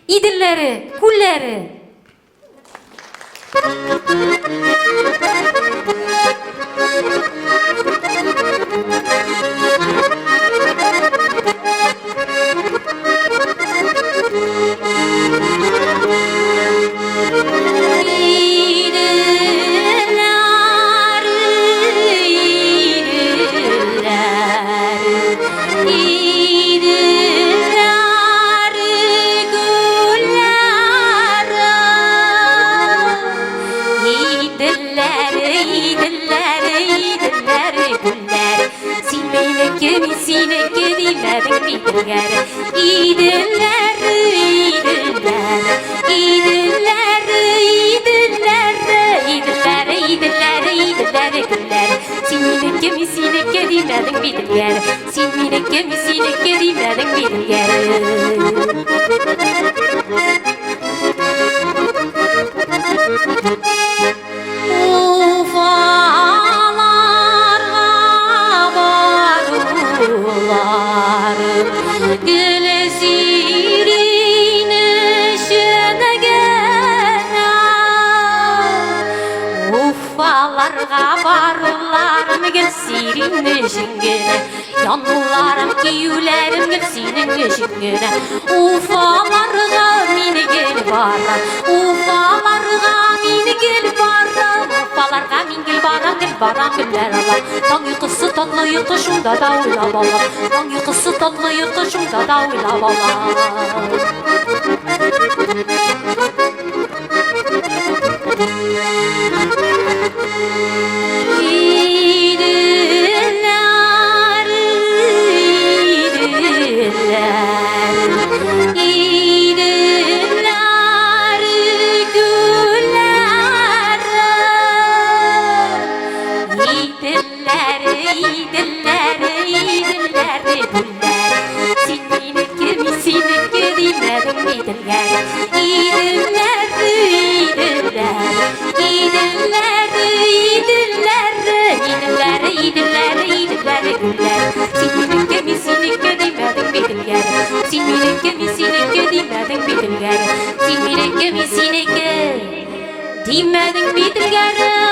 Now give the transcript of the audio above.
İdelleri, күлләре. Yanlarım kiyulerim gül senin gözüngüne Ufalarga mini gel barra Ufalarga mini gel barra Ufalarga min gel barra güller Allah Tan uykusu tatlı uyku şunda da uylab Allah Tan uykusu tatlı uyku şunda da uylab Allah Dimedin bitirgere